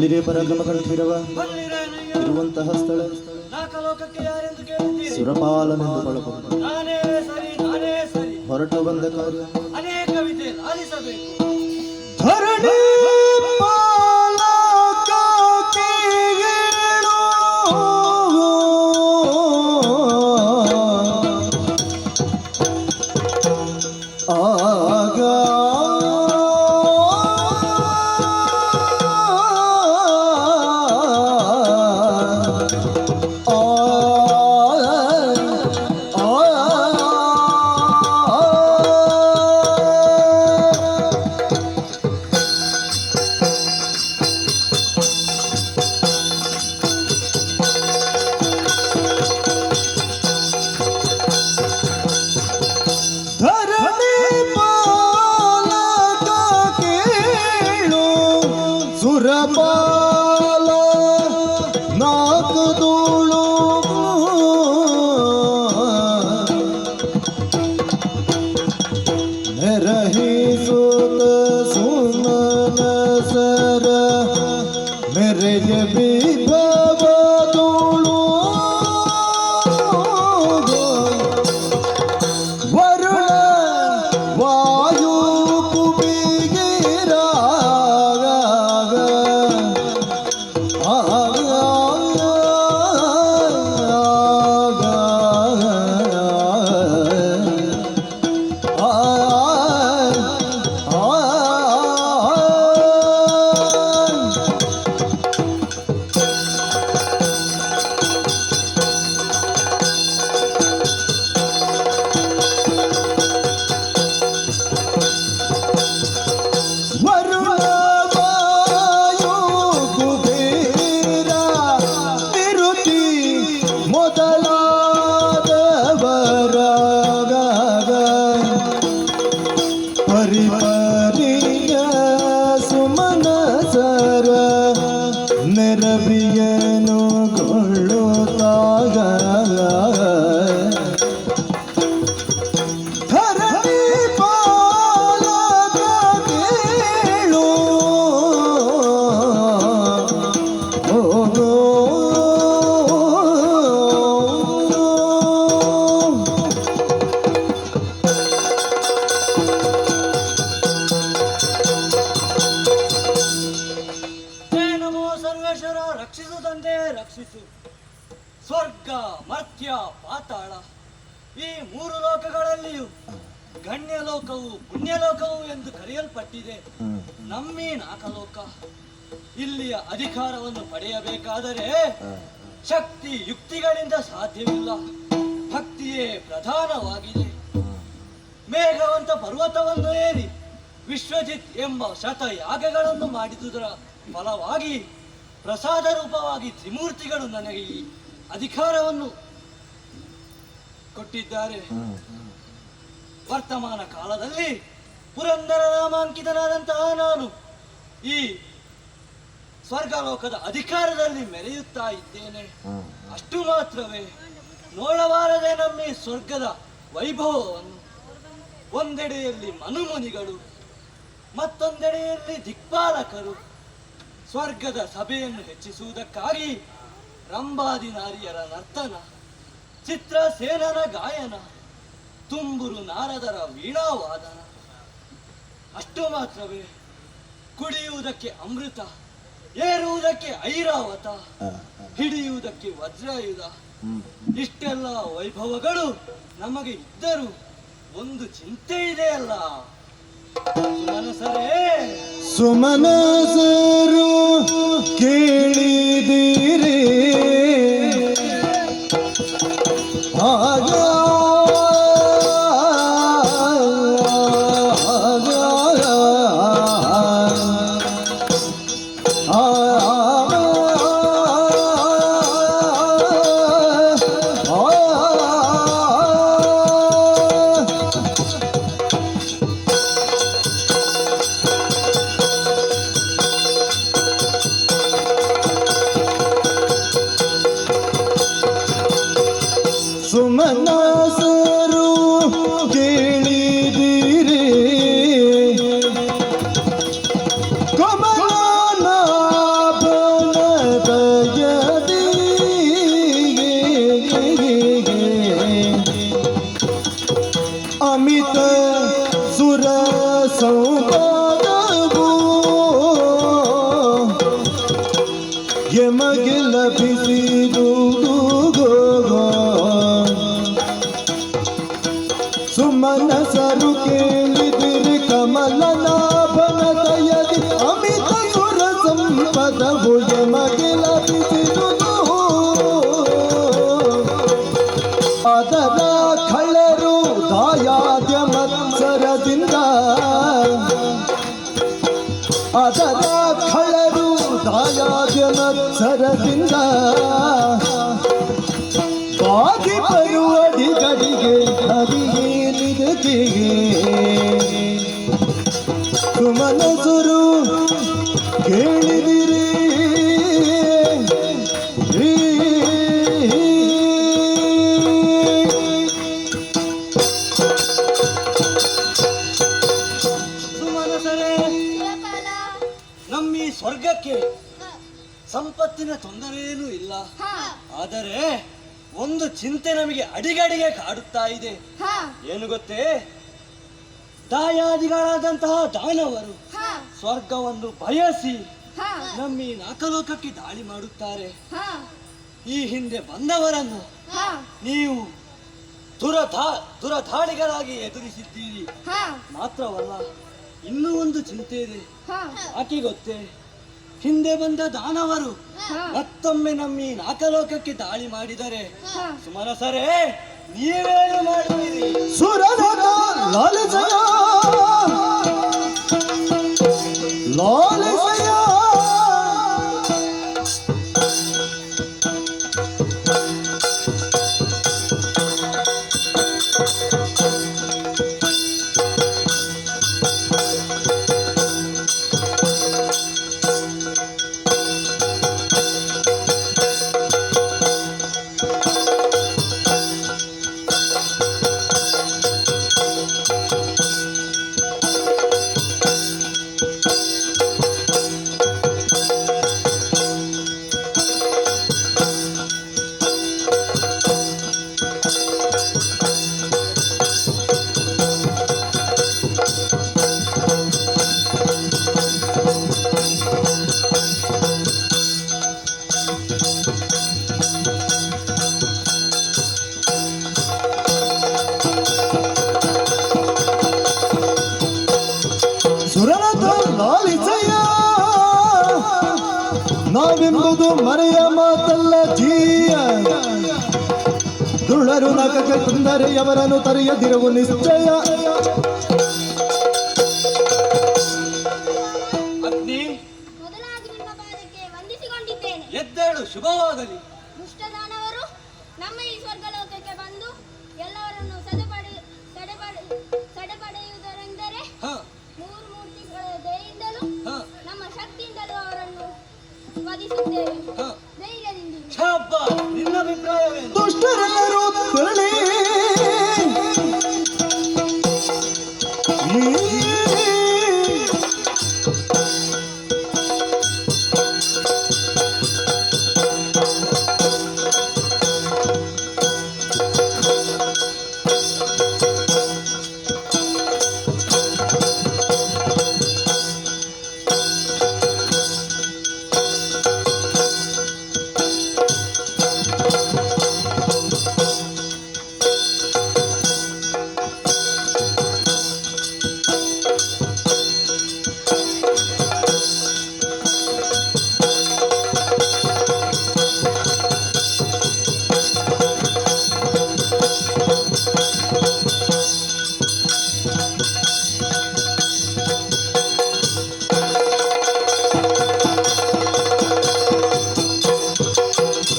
ಬಲ್ಲಿರೇ ಪರಾಕ್ರಮ ಕಂಠೀರವ ಇರುವಂತಹ ಸ್ಥಳ ಸುರಪಾಲನೆಂದು ಬಳಬಹುದು. ಹೊರಟು ಬಂದ ಕಾರ್ಯ ಅನೇಕ ವಿಧೆ ಲಾಲಿಸಬೇಕು. ಧರಣಿ ಸುರಪಾಲ ನಾಲ್ಕು ಧೂಳು ನೆರಹಿಸುತ್ತ ಸುಮನ ಸರ ಮೆರೆಯ ವಿಭವ ಧೂಳು ವರುಣ ವಾಯು ಕುಬಿಗಿರ ಪರಿಪರಿಯ ಸುಮನ ಸರ ನೆರವಿಯನು ಕೊಳ್ಳುತ್ತಾಗ ಧರಣಿ ಪಾಲಕ ಕೇಳು ರಕ್ಷಿಸುದಂತೆ ರಕ್ಷಿಸು. ಸ್ವರ್ಗ, ಮರ್ತ್ಯ, ಪಾತಾಳ ಈ ಮೂರು ಲೋಕಗಳಲ್ಲಿಯೂ ಗಣ್ಯ ಲೋಕವು ಪುಣ್ಯಲೋಕವು ಎಂದು ಕರೆಯಲ್ಪಟ್ಟಿದೆ. ನಮ್ಮೀ ನಾಕಲೋಕ ಇಲ್ಲಿಯ ಅಧಿಕಾರವನ್ನು ಪಡೆಯಬೇಕಾದರೆ ಶಕ್ತಿ ಯುಕ್ತಿಗಳಿಂದ ಸಾಧ್ಯವಿಲ್ಲ. ಭಕ್ತಿಯೇ ಪ್ರಧಾನವಾಗಿದೆ. ಮೇಘವಂತ ಪರ್ವತವನ್ನು ಏರಿ ವಿಶ್ವಜಿತ್ ಎಂಬ ಶತಯಾಗಗಳನ್ನು ಮಾಡಿದುದರ ಫಲವಾಗಿ ಪ್ರಸಾದ ರೂಪವಾಗಿ ತ್ರಿಮೂರ್ತಿಗಳು ನನಗೆ ಈ ಅಧಿಕಾರವನ್ನು ಕೊಟ್ಟಿದ್ದಾರೆ. ವರ್ತಮಾನ ಕಾಲದಲ್ಲಿ ಪುರಂದರ ನಾಮಾಂಕಿತನಾದಂತಹ ನಾನು ಈ ಸ್ವರ್ಗಲೋಕದ ಅಧಿಕಾರದಲ್ಲಿ ಮೆರೆಯುತ್ತಾ ಇದ್ದೇನೆ. ಅಷ್ಟು ಮಾತ್ರವೇ, ನೋಡಬಾರದೆ ನಮ್ಮ ಈ ಸ್ವರ್ಗದ ವೈಭವವನ್ನು. ಒಂದೆಡೆಯಲ್ಲಿ ಮನುಮುನಿಗಳು, ಮತ್ತೊಂದೆಡೆಯಲ್ಲಿ ದಿಕ್ಪಾಲಕರು ಸ್ವರ್ಗದ ಸಭೆಯನ್ನು ಹೆಚ್ಚಿಸುವುದಕ್ಕಾಗಿ ರಂಭಾದಿ ನಾರಿಯರ ನರ್ತನ, ಚಿತ್ರಸೇನನ ಗಾಯನ, ತುಂಬುರು ನಾರದರ ವೀಣಾವಾದನ. ಅಷ್ಟು ಮಾತ್ರವೇ, ಕುಡಿಯುವುದಕ್ಕೆ ಅಮೃತ, ಏರುವುದಕ್ಕೆ ಐರಾವತ, ಹಿಡಿಯುವುದಕ್ಕೆ ವಜ್ರಾಯುಧ. ಇಷ್ಟೆಲ್ಲ ವೈಭವಗಳು ನಮಗೆ ಇದ್ದರೂ ಒಂದು ಚಿಂತೆ ಇದೆಯಲ್ಲ ಸುಮನಸರೇ. ಸುಮನಸರು ಕೇಳಿದಿರಿ ಆಗ ಸುಮನಸರು ಕೇಳಿದಿರಿ ಕಮಲನಾಭ ಎಮಗೆ ಲಭಿಸಿದುದು ಸುಮನಸರು ಕೇಳಿದಿರಿ ಕಮಲನಾಭನ ದಯದಿ ಅಮಿತ ಸುರ ಸಂಪದವು ಎಮಗೆ ಲಭಿಸಿದುದು ಅದರ ಖಳರು ದಾಯಾದ್ಯ ಮತ್ಸರದಿಂದ ಅದರ ಖಳರು ದಾಯಾದ್ಯ ಮತ್ಸರದಿಂದ ಬಾಗಿ ಬರುವಡಿಗಡಿಗೆ ಹರಿಯೇನಿದಕ್ಕೆ ಸುಮನಸುರು ಕೇಳಿದಿರಿ ನಮ್ಮಿ ಸ್ವರ್ಗಕ್ಕೆ ಸಂಪತ್ತಿನ ತೊಂದರೆಯೇನೂ ಇಲ್ಲ. ಆದರೆ ಒಂದು ಚಿಂತೆ ನಮಗೆ ಅಡಿಗಡಿಗೆ ಕಾಡುತ್ತಾ ಇದೆ. ಏನು ಗೊತ್ತೇ? ದಾಯಾದಿಗಳಾದಂತಹ ದಾನವರು ಸ್ವರ್ಗವನ್ನು ಬಯಸಿ ನಮ್ಮಿ ನಾಕಲೋಕಕ್ಕೆ ದಾಳಿ ಮಾಡುತ್ತಾರೆ. ಈ ಹಿಂದೆ ಬಂದವರನ್ನು ನೀವು ದುರಧಾಳಿಗಳಾಗಿ ಎದುರಿಸಿದ್ದೀರಿ. ಮಾತ್ರವಲ್ಲ, ಇನ್ನೂ ಒಂದು ಚಿಂತೆ ಇದೆ. ಆಕೆ ಗೊತ್ತೇ? ಹಿಂದೆ ಬಂದ ದಾನವರು ಮತ್ತೊಮ್ಮೆ ನಮ್ಮಿ ನಾಕಲೋಕಕ್ಕೆ ದಾಳಿ ಮಾಡಿದರೆ ಸುಮನಸರೇ ನೀವೇನು ಮಾಡುತ್ತೀರಿ? ನಾವೆಂಬುದು ಮರೆಯ ಮಾತಲ್ಲ ಜೀಯ ದುಳ್ಳರು ನಗಕ್ಕೆ ತೊಂದರೆಯವರನ್ನು ತರೆಯದಿರುವು ನಿಶ್ಚಯ. ಅಗ್ನಿ, ಮೊದಲಾಗಿ ನಿಮ್ಮ ಪಾದಕ್ಕೆ ವಂದಿಸಿಕೊಂಡಿದ್ದೇನೆ. ಎದ್ದೇಳು, ಶುಭವಾಗಲಿ. ದುಷ್ಟದಾನವರು ನಮ್ಮ ಈ ಸ್ವರ್ಗಲೋಕಕ್ಕೆ ಬಂದು ಎಲ್ಲವರನ್ನು ಸಡೆಪಡೆಯುವುದರೆಂದರೆ ಮೂರು ಮೂರ್ತಿಗಳ ದಯೆಯಿಂದಲೂ ನಮ್ಮ ಶಕ್ತಿಯಿಂದಲೂ ಅವರನ್ನು ವಧಿಸುತ್ತೇವೆ. ಧೈರ್ಯದಿಂದ ನಿನ್ನ ಅಭಿಪ್ರಾಯವೇನು? ದುಷ್ಟರೆಲ್ಲರೂ ತೆರಳಿ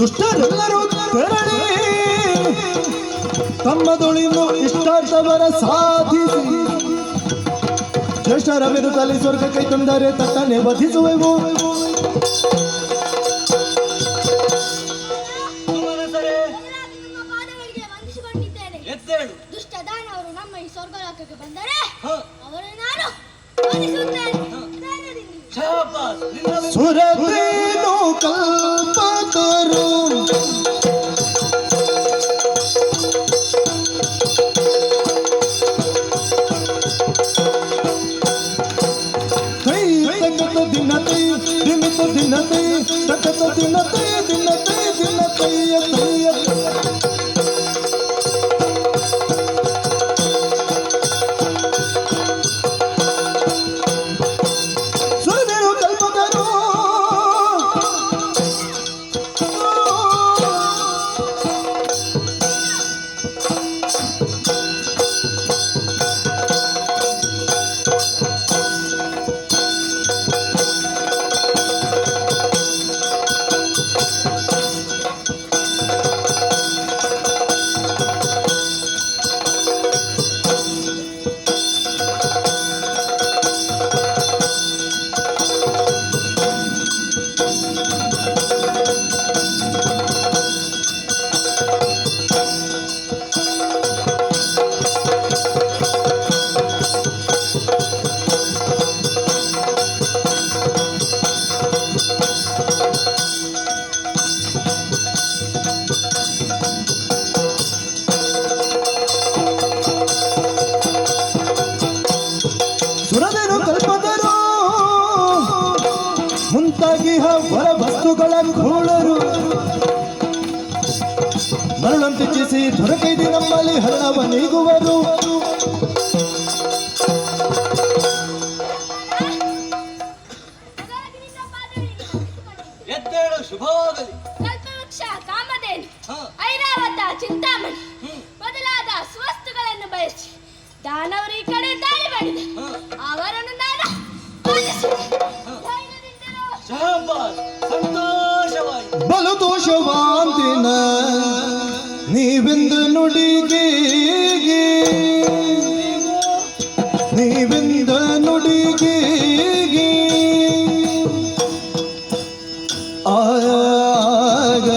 ದುಷ್ಟರೆಲ್ಲರೂ ತೆರಳಿ ತಮ್ಮದೊಳಿಂದು ಇಷ್ಟಾರ್ಥವರ ಸಾಧಿಸಿ ಜ್ಯೇಷ್ಠರ ವಿರುದ್ಧದಲ್ಲಿ ಸ್ವರ್ಗ ಕೈ ತಂದರೆ ತಟ್ಟನೆ ವಧಿಸುವೆವು. ನಿಮ್ಮ ಪಾದಗಳಿಗೆ ವಂದಿಸಿಕೊಂಡಿದ್ದೇನೆ. ಎದ್ದೇಳು. ದುಷ್ಟದಾನವರು ನಮ್ಮ ಈ ಸ್ವರ್ಗಲೋಕಕ್ಕೆ ಬಂದರೆ ಅವರು ನಾನು ವಧಿಸುತ್ತೇನೆ. ಧೈರ್ಯದಿಂದ. ಸುರದೇನು ಕಲ್ಪತರು ದಿನತೆ ತಕತ ದಿನತೆ ದಿನತೆ ದಿನತೆಯ ತೈಯ ಸುರದೇರು ಕಲ್ಪಕರು ಸುರದೇರು ಕಲ್ಪದರು ಮುಂತಾಗಿ ಹೊರ ವಸ್ತುಗಳ ಕೂಳರು ಮರಳಂತಿಚ್ಚಿಸಿ ದೊರಕೈದಿ ನಮ್ಮಲ್ಲಿ ಹರಣವ ನೀಗುವರು ಎದ್ದೇಳು ಶುಭವಾಗಲಿ. ಕಲ್ಪವೃಕ್ಷ ಕಾಮಧೇನು ಹ. ಐರಾವತ ಚಿಂತಾಮಣಿ ಮೊದಲಾದ ಸುವಸ್ತುಗಳನ್ನು ಬಯಸಿ ದಾನವರು ಈ ಕಡೆ ದಾಳಿ ಮಾಡಿದೆ. ಅವರನ್ನು ನಾನು ಬಂಧಿಸಿದೆ. ಧೈರ್ಯದಿಂದಿರು. ಶಾಬಾಸ್, ಸಂತೋಷವಾಯಿತು. ಬಲು ದೋಷವಾಂತಿನ ನೀವೆಂದು ನುಡಿಗೆ ನೀವೆಂದ ನುಡಿಗೆ ಆಗ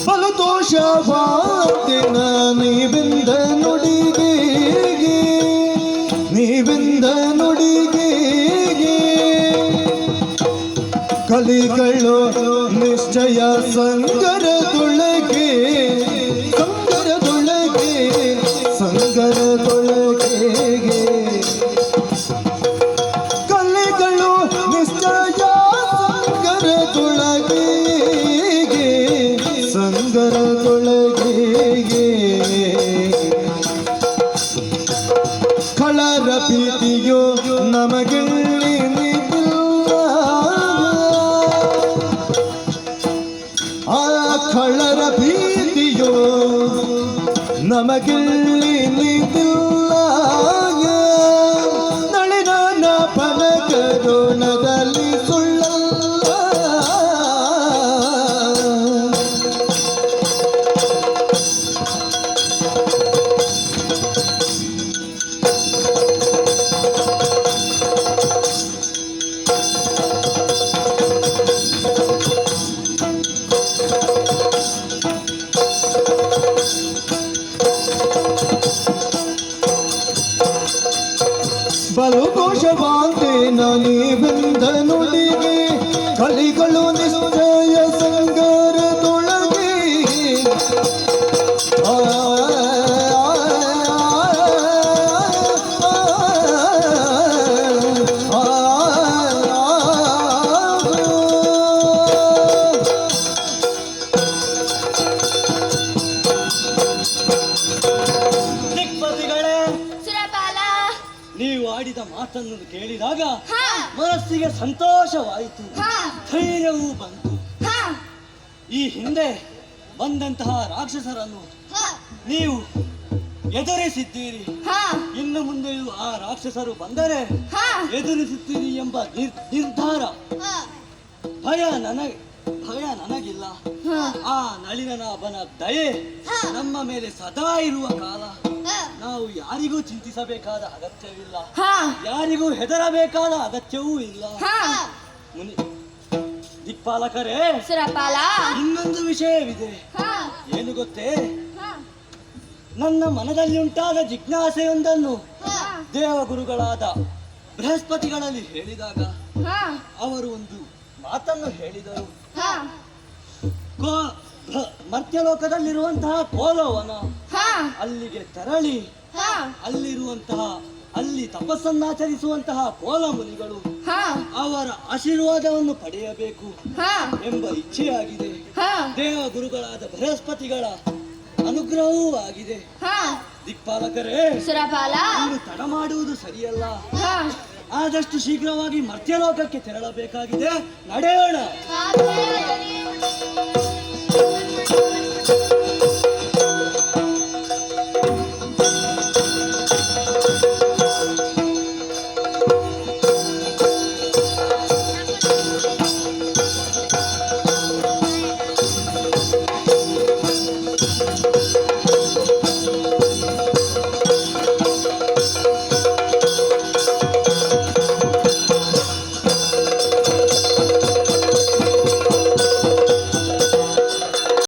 ಬಲು ದೋಷವಾಂತಿನ ನೀವೆಂದ ನುಡಿಗೆ ನೀವೆಂದ ನುಡಿಗೆ ಕಲಿಗಳು ನಿಶ್ಚಯ ಸಂಗರದೊಳಗೆ ಸಂಗರದೊಳಗೆ ಸಂಗರದೊಳಗೆ ಕಲಿಗಳು ನಿಶ್ಚಯ ಸಂಗರದೊಳಗೆ ಸಂಗರದೊಳಗೆ ಕಳರ ಭೀತಿಯೋ ನಮಗಿಲ್ಲಿ ನಿಲ್ಲ ಆ ಕಳರ ಭೀತಿಯೋ ನಮಗಿಲ್ಲಿ ನಿಲ್ಲ ನಳಿನ ಪನಕರೋಣದಲ್ಲಿ ಸುಳ್ಳಲ್ಲ ಬಲು ದೋಷವಾಂತೆ ನೀವೆಂದ ನುಡಿಗೆ ಕಲಿಗಳು ನಿಶ್ಚಯ ಸಂಗರದೊಳಗೆ ದಿಕ್ಪತಿಗಳೇ, ಸುರಪಾಲ. ನೀವು ಆಡಿದ ಮಾತನ್ನು ಕೇಳಿದಾಗ ಹ. ಮನಸ್ಸಿಗೆ ಸಂತೋಷವಾಯಿತು, ಹ. ಧೈರ್ಯವೂ ಬಂತು. ಹ. ಈ ಹಿಂದೆ ಬಂದಂತಹ ರಾಕ್ಷಸರನ್ನು ಹ. ನೀವು ಎದುರಿಸಿದ್ದೀರಿ. ಹ. ಇನ್ನು ಮುಂದೆಯೂ ಆ ರಾಕ್ಷಸರು ಬಂದರೆ ಹ. ಎದುರಿಸುತ್ತೀರಿ ಎಂಬ ನಿರ್ಧಾರ. ಹ. ಭಯ ನನಗಿಲ್ಲ. ಹ. ಆ ನಳಿನನಾಭನ ದಯೆ ಹ. ನಮ್ಮ ಮೇಲೆ ಸದಾ ಇರುವ ಕಾಲ ಹ. ನಾವು ಯಾರಿಗೂ ಚಿಂತಿಸಬೇಕಾದ ಅಗತ್ಯವಿಲ್ಲ, ಹ. ಯಾರಿಗೂ ಹೆದರಬೇಕಾದ ಅಗತ್ಯವೂ ಇಲ್ಲ. ಹ. ಮುನಿ ದಿಕ್ಪಾಲಕರೇ, ಸುರಪಾಲ. ಇನ್ನೊಂದು ವಿಷಯವಿದೆ. ಹ. ಏನು ಗೊತ್ತೇ, ಹಾ ನನ್ನ ಮನದಲ್ಲಿ ಉಂಟಾದ ಜಿಜ್ಞಾಸೆಯೊಂದನ್ನು ಹಾ ದೇವಗುರುಗಳಾದ ಬೃಹಸ್ಪತಿಗಳಲ್ಲಿ ಹೇಳಿದಾಗ ಹಾ ಅವರು ಒಂದು ಮಾತನ್ನು ಹೇಳಿದರು. ಹಾ ಮರ್ತ್ಯಲೋಕದಲ್ಲಿರುವಂತಹ ಕೋಲವನ ಹಾ ಅಲ್ಲಿಗೆ ತೆರಳಿ ಹಾ ಅಲ್ಲಿ ತಪಸ್ಸನ್ನಾಚರಿಸುವಂತಹ ಕೋಲ ಮುನಿಗಳು ಹಾ ಅವರ ಆಶೀರ್ವಾದವನ್ನು ಪಡೆಯಬೇಕು ಹಾ ಎಂಬ ಇಚ್ಛೆಯಾಗಿದೆ. ಹಾ ದೇವ ಗುರುಗಳಾದ ಬೃಹಸ್ಪತಿಗಳ ಅನುಗ್ರಹವೂ ಆಗಿದೆ. ಹಾ ದಿಕ್ಪಾಲಕರೇ, ಸುರಪಾಲ ಇನ್ನು ತಡ ಮಾಡುವುದು ಸರಿಯಲ್ಲ. ಹಾ ಆದಷ್ಟು ಶೀಘ್ರವಾಗಿ ಮರ್ತ್ಯಲೋಕಕ್ಕೆ ತೆರಳಬೇಕಾಗಿದೆ. ನಡೆಯೋಣ. ಹಾ